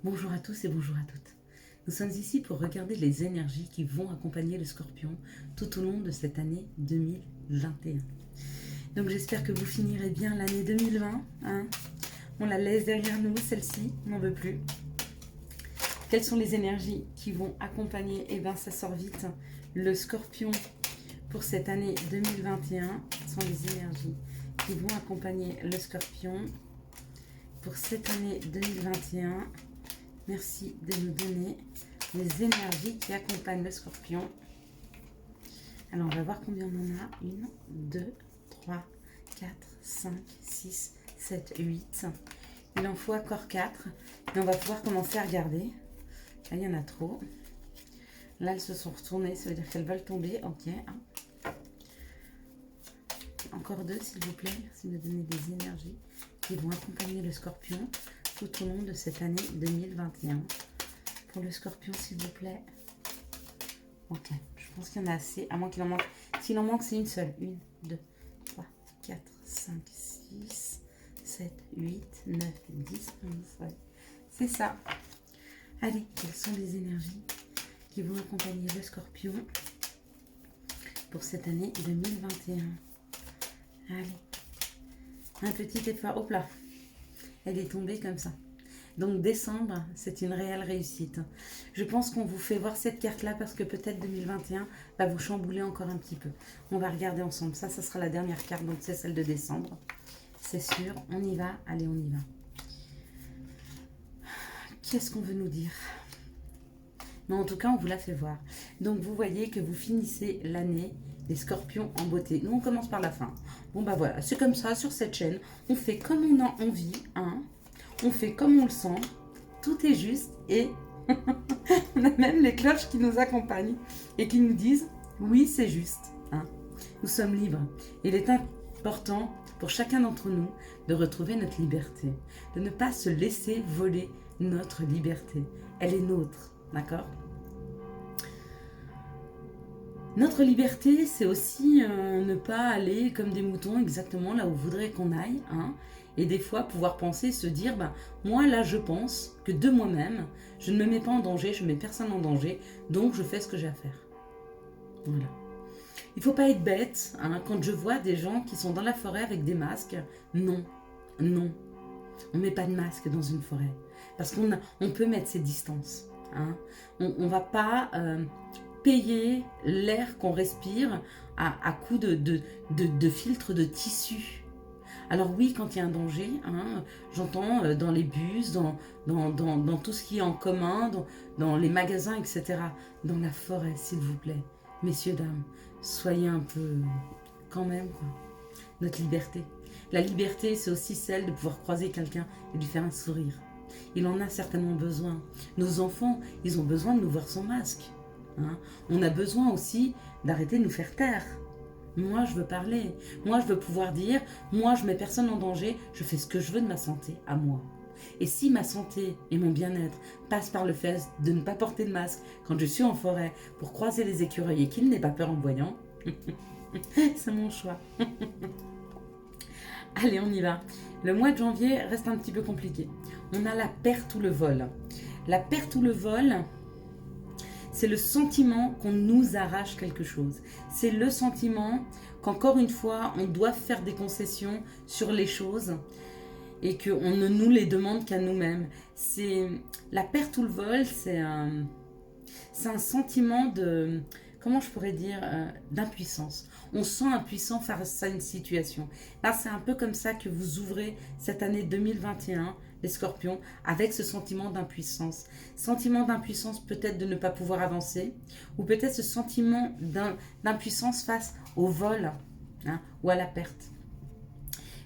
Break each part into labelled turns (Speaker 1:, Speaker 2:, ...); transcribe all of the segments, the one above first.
Speaker 1: Bonjour à tous et bonjour à toutes. Nous sommes ici pour regarder les énergies qui vont accompagner le Scorpion tout au long de cette année 2021. Donc j'espère que vous finirez bien l'année 2020. On la laisse derrière nous, celle-ci, on n'en veut plus. Quelles sont les énergies qui vont accompagner, eh bien ça sort vite, le Scorpion pour cette année 2021. Ce sont les énergies qui vont accompagner le Scorpion pour cette année 2021. Merci de nous donner les énergies qui accompagnent le Scorpion. Alors, on va voir combien on en a. 1, 2, 3, 4, 5, 6, 7, 8. Il en faut encore 4. Et on va pouvoir commencer à regarder. Là, il y en a trop. Là, elles se sont retournées. Ça veut dire qu'elles veulent tomber. Ok. Encore 2, s'il vous plaît. Merci de me donner des énergies qui vont accompagner le Scorpion tout au long de cette année 2021. Pour le Scorpion, s'il vous plaît. Ok, je pense qu'il y en a assez, à moins qu'il en manque. S'il en manque, c'est une seule. 1, 2, 3, 4, 5, 6, 7, 8, 9, 10, 11. Ouais. C'est ça. Allez, quelles sont les énergies qui vont accompagner le Scorpion pour cette année 2021? Allez, un petit effort. Hop là. Elle est tombée comme ça. Donc décembre, c'est une réelle réussite. Je pense qu'on vous fait voir cette carte-là parce que peut-être 2021 va vous chambouler encore un petit peu. On va regarder ensemble. Ça sera la dernière carte, donc c'est celle de décembre. C'est sûr, on y va. Allez, on y va. Qu'est-ce qu'on veut nous dire? Mais en tout cas, on vous l'a fait voir. Donc vous voyez que vous finissez l'année des Scorpions en beauté. Nous, on commence par la fin. Bon, bah voilà, c'est comme ça, sur cette chaîne. On fait comme on a envie, on fait comme on le sent. Tout est juste et on a même les cloches qui nous accompagnent et qui nous disent « Oui, c'est juste. » Nous sommes libres. Il est important pour chacun d'entre nous de retrouver notre liberté. De ne pas se laisser voler notre liberté. Elle est nôtre, d'accord ? Notre liberté, c'est aussi ne pas aller comme des moutons exactement là où vous voudrez qu'on aille. Et des fois, pouvoir penser, se dire, moi là, je pense que de moi-même, je ne me mets pas en danger, je ne mets personne en danger, donc je fais ce que j'ai à faire. Voilà. Il ne faut pas être bête quand je vois des gens qui sont dans la forêt avec des masques. Non, non. On ne met pas de masque dans une forêt. Parce qu'on peut mettre ses distances. On ne va pas payer l'air qu'on respire à coup de filtres de tissu. Alors oui, quand il y a un danger, j'entends dans les bus, dans tout ce qui est en commun, dans les magasins, etc. Dans la forêt, s'il vous plaît. Messieurs, dames, soyez un peu quand même, quoi. Notre liberté. La liberté, c'est aussi celle de pouvoir croiser quelqu'un et lui faire un sourire. Il en a certainement besoin. Nos enfants, ils ont besoin de nous voir sans masque. On a besoin aussi d'arrêter de nous faire taire. Moi, je veux parler. Moi, je veux pouvoir dire, moi, je ne mets personne en danger, je fais ce que je veux de ma santé, à moi. Et si ma santé et mon bien-être passent par le fait de ne pas porter de masque quand je suis en forêt pour croiser les écureuils et qu'ils n'aient pas peur en me voyant, c'est mon choix. Allez, on y va. Le mois de janvier reste un petit peu compliqué. On a la perte ou le vol. La perte ou le vol, c'est le sentiment qu'on nous arrache quelque chose. C'est le sentiment qu'encore une fois, on doit faire des concessions sur les choses et qu'on ne nous les demande qu'à nous-mêmes. C'est la perte ou le vol, c'est un sentiment de, comment je pourrais dire, d'impuissance. On se sent impuissant face à une situation. Là, c'est un peu comme ça que vous ouvrez cette année 2021, les Scorpions, avec ce sentiment d'impuissance. Sentiment d'impuissance peut-être de ne pas pouvoir avancer, ou peut-être ce sentiment d'impuissance face au vol ou à la perte.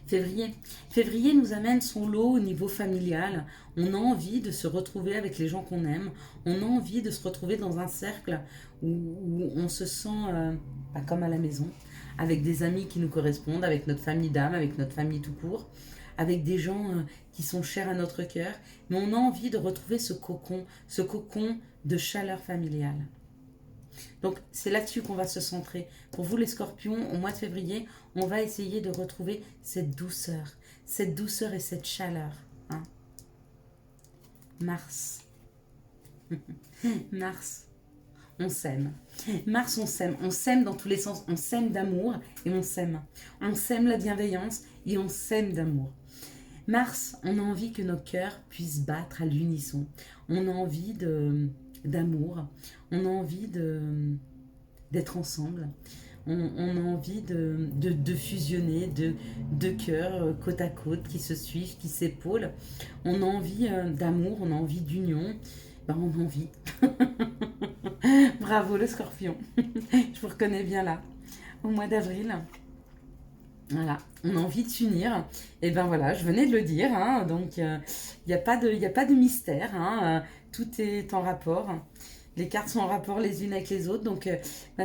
Speaker 1: Février nous amène son lot au niveau familial. On a envie de se retrouver avec les gens qu'on aime. On a envie de se retrouver dans un cercle où on se sent comme à la maison, avec des amis qui nous correspondent, avec notre famille d'âme, avec notre famille tout court, avec des gens qui sont chers à notre cœur. Mais on a envie de retrouver ce cocon de chaleur familiale. Donc c'est là-dessus qu'on va se centrer. Pour vous les Scorpions, au mois de février, on va essayer de retrouver cette douceur et cette chaleur. Mars. Mars, on s'aime. Mars, on s'aime dans tous les sens. On s'aime d'amour et on s'aime. On s'aime la bienveillance et on s'aime d'amour. Mars, on a envie que nos cœurs puissent battre à l'unisson. On a envie d'amour. On a envie d'être ensemble. On a envie de fusionner deux cœurs côte à côte qui se suivent, qui s'épaulent. On a envie d'amour, on a envie d'union. Ben, on a envie. Bravo le scorpion. Je vous reconnais bien là. Au mois d'avril. Voilà, on a envie de s'unir. Et ben voilà, je venais de le dire. Hein, donc, il n'y a pas de mystère. Hein, tout est en rapport. Les cartes sont en rapport les unes avec les autres. Donc,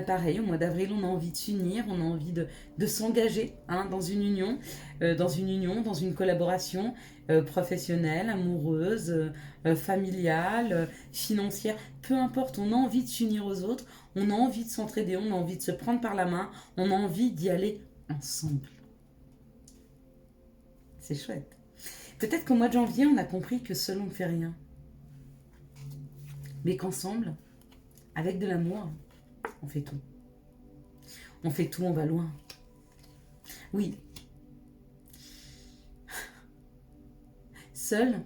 Speaker 1: pareil, au mois d'avril, on a envie de s'unir. On a envie de s'engager dans une union, dans une collaboration professionnelle, amoureuse, familiale, financière. Peu importe, on a envie de s'unir aux autres. On a envie de s'entraider. On a envie de se prendre par la main. On a envie d'y aller ensemble. C'est chouette. Peut-être qu'au mois de janvier, on a compris que seul on ne fait rien. Mais qu'ensemble, avec de l'amour, on fait tout. On fait tout, on va loin. Oui. Seul,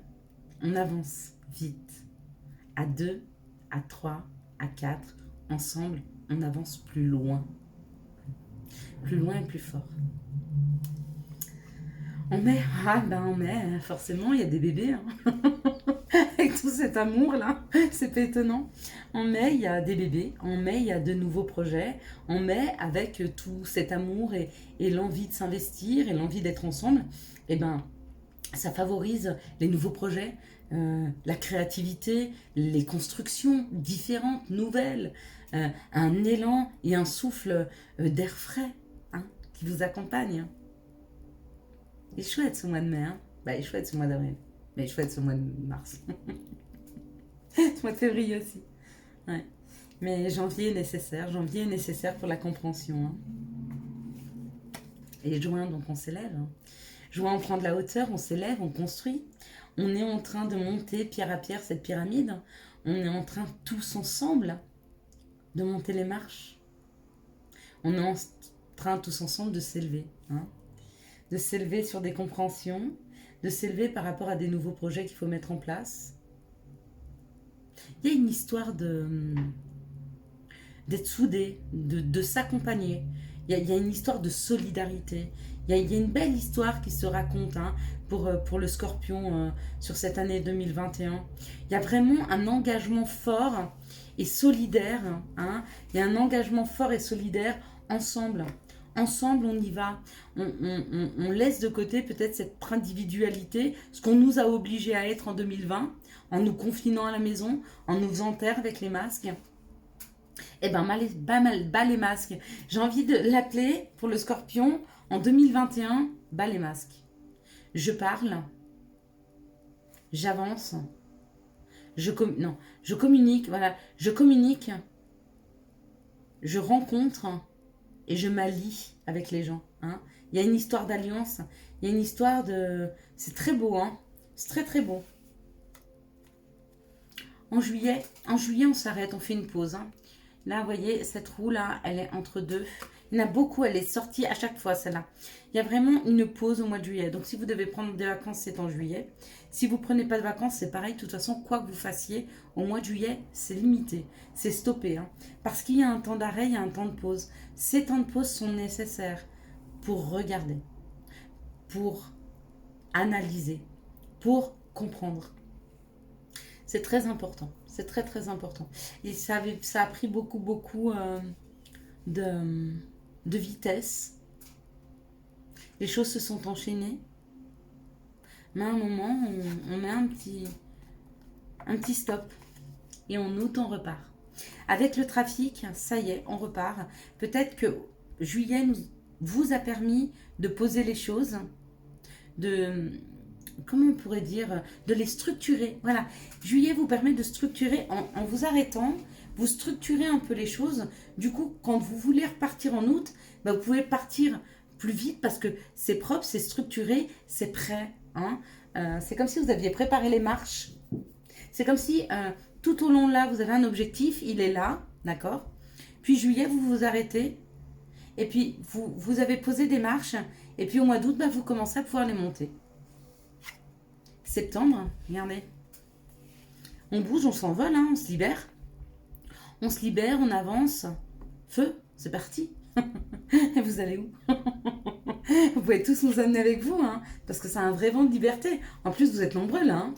Speaker 1: on avance vite. À 2, à 3, à 4, ensemble, on avance plus loin. Plus loin et plus fort. En mai, en mai, forcément, il y a des bébés. Hein. Avec tout cet amour-là, c'est pas étonnant. En mai, il y a des bébés. En mai, il y a de nouveaux projets. En mai, avec tout cet amour et l'envie de s'investir et l'envie d'être ensemble, eh ben, ça favorise les nouveaux projets, la créativité, les constructions différentes, nouvelles, un élan et un souffle d'air frais qui vous accompagne. Il est chouette ce mois de mai, hein. Il est chouette ce mois d'avril, mais il est chouette ce mois de mars. Ce mois de février aussi. Ouais. Mais janvier est nécessaire pour la compréhension. Hein. Et juin, donc on s'élève. Hein. Juin, on prend de la hauteur, on s'élève, on construit. On est en train de monter pierre à pierre cette pyramide. On est en train tous ensemble de monter les marches. On est en train tous ensemble de s'élever. Hein. De s'élever sur des compréhensions, de s'élever par rapport à des nouveaux projets qu'il faut mettre en place. Il y a une histoire d'être soudé, de s'accompagner. Il y a une histoire de solidarité. Il y a une belle histoire qui se raconte pour le Scorpion sur cette année 2021. Il y a vraiment un engagement fort et solidaire. Il y a un engagement fort et solidaire ensemble. Ensemble, on y va. On laisse de côté peut-être cette individualité, ce qu'on nous a obligés à être en 2020, en nous confinant à la maison, en nous faisant taire avec les masques. Eh ben, bas les masques. J'ai envie de l'appeler pour le Scorpion en 2021, bas les masques. Je parle, j'avance, je communique, voilà, je communique, je rencontre et je m'allie avec les gens. Hein. Il y a une histoire d'alliance, il y a une histoire de... C'est très beau, hein. C'est très très beau. En juillet, on s'arrête, on fait une pause. Hein. Là, vous voyez, cette roue-là, elle est entre deux. Il y en a beaucoup, elle est sortie à chaque fois, celle-là. Il y a vraiment une pause au mois de juillet. Donc, si vous devez prendre des vacances, c'est en juillet. Si vous ne prenez pas de vacances, c'est pareil. De toute façon, quoi que vous fassiez, au mois de juillet, c'est limité. C'est stoppé. Hein. Parce qu'il y a un temps d'arrêt, il y a un temps de pause. Ces temps de pause sont nécessaires pour regarder, pour analyser, pour comprendre. C'est très important. C'est très, très important. Et ça a pris beaucoup de vitesse. Les choses se sont enchaînées. Mais à un moment, on met un petit stop. Et on repart. Avec le trafic, ça y est, on repart. Peut-être que juillet vous a permis de poser les choses, comment on pourrait dire, de les structurer. Voilà, juillet vous permet de structurer en vous arrêtant, vous structurez un peu les choses. Du coup, quand vous voulez repartir en août, vous pouvez partir plus vite parce que c'est propre, c'est structuré, c'est prêt. Hein. C'est comme si vous aviez préparé les marches. C'est comme si tout au long de là, vous avez un objectif, il est là, d'accord? Puis juillet, vous vous arrêtez. Et puis, vous avez posé des marches. Et puis, au mois d'août, bah, vous commencez à pouvoir les monter. Septembre, regardez. On bouge, on s'envole, hein, on se libère. On se libère, on avance. Feu, c'est parti. Et vous allez où? Vous pouvez tous nous amener avec vous, hein, parce que c'est un vrai vent de liberté. En plus, vous êtes nombreux là, hein,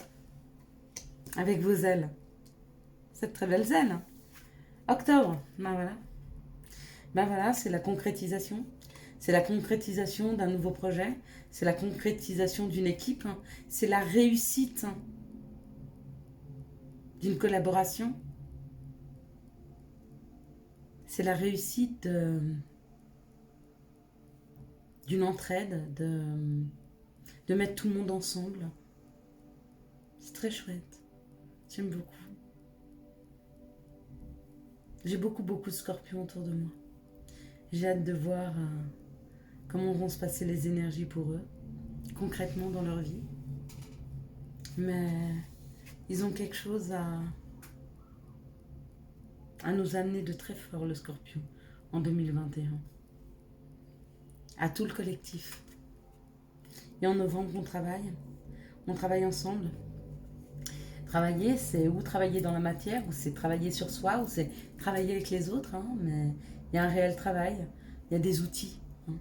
Speaker 1: avec vos ailes. Cette très belle aile. Octobre, ben voilà. Ben voilà, c'est la concrétisation. C'est la concrétisation d'un nouveau projet. C'est la concrétisation d'une équipe. C'est la réussite d'une collaboration. C'est la réussite d'une entraide, de mettre tout le monde ensemble. C'est très chouette. J'aime beaucoup. J'ai beaucoup de scorpions autour de moi. J'ai hâte de voir comment vont se passer les énergies pour eux, concrètement dans leur vie. Mais ils ont quelque chose à nous amener de très fort, le scorpion, en 2021. À tout le collectif. Et en novembre, on travaille ensemble. Travailler, c'est ou travailler dans la matière, ou c'est travailler sur soi, ou c'est travailler avec les autres, hein, mais il y a un réel travail, il y a des outils. Hein,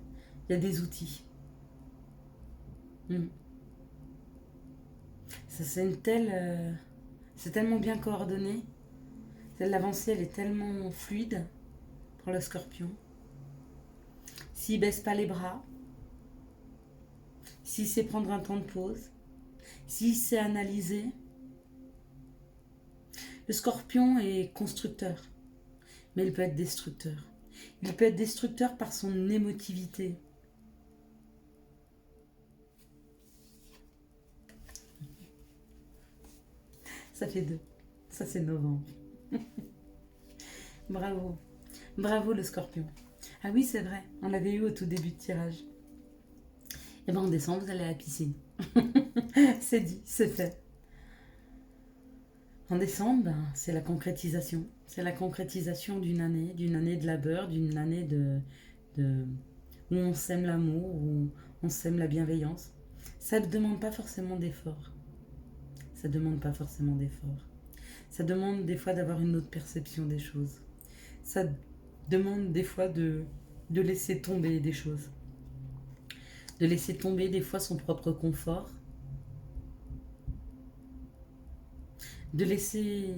Speaker 1: il y a des outils. Ça, c'est tellement bien coordonné. L'avancée, elle est tellement fluide pour le scorpion. S'il baisse pas les bras, s'il sait prendre un temps de pause, s'il sait analyser. Le scorpion est constructeur, mais il peut être destructeur. Il peut être destructeur par son émotivité. Ça fait 2. Ça, c'est novembre. Bravo. Bravo, le scorpion. Ah oui, c'est vrai. On l'avait eu au tout début de tirage. Et bien, en décembre, vous allez à la piscine. C'est dit, c'est fait. En décembre, ben, c'est la concrétisation. C'est la concrétisation d'une année de labeur, d'une année où on sème l'amour, où on sème la bienveillance. Ça ne demande pas forcément d'effort. Ça demande pas forcément d'effort. Ça demande des fois d'avoir une autre perception des choses. Ça demande des fois de laisser tomber des choses. De laisser tomber des fois son propre confort. De laisser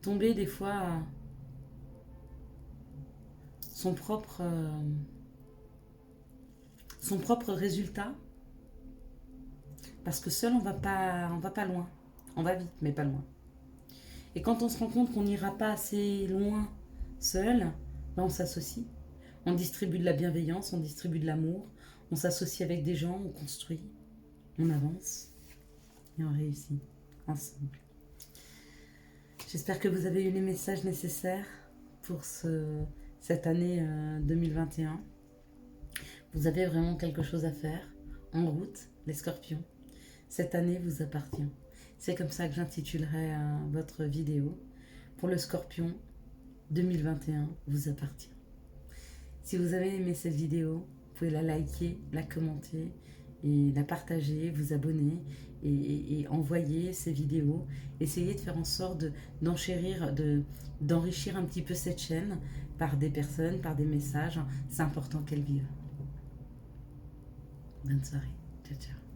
Speaker 1: tomber des fois son propre résultat. Parce que seul, on va pas loin. On va vite, mais pas loin. Et quand on se rend compte qu'on n'ira pas assez loin seul, ben on s'associe. On distribue de la bienveillance, on distribue de l'amour, on s'associe avec des gens, on construit, on avance et on réussit ensemble. J'espère que vous avez eu les messages nécessaires pour cette année 2021. Vous avez vraiment quelque chose à faire. En route, les scorpions. Cette année vous appartient. C'est comme ça que j'intitulerai votre vidéo. Pour le scorpion, 2021 vous appartient. Si vous avez aimé cette vidéo, vous pouvez la liker, la commenter et la partager, vous abonner et envoyer ces vidéos. Essayez de faire en sorte d'enrichir un petit peu cette chaîne par des personnes, par des messages. C'est important qu'elles vivent. Bonne soirée. Ciao, ciao.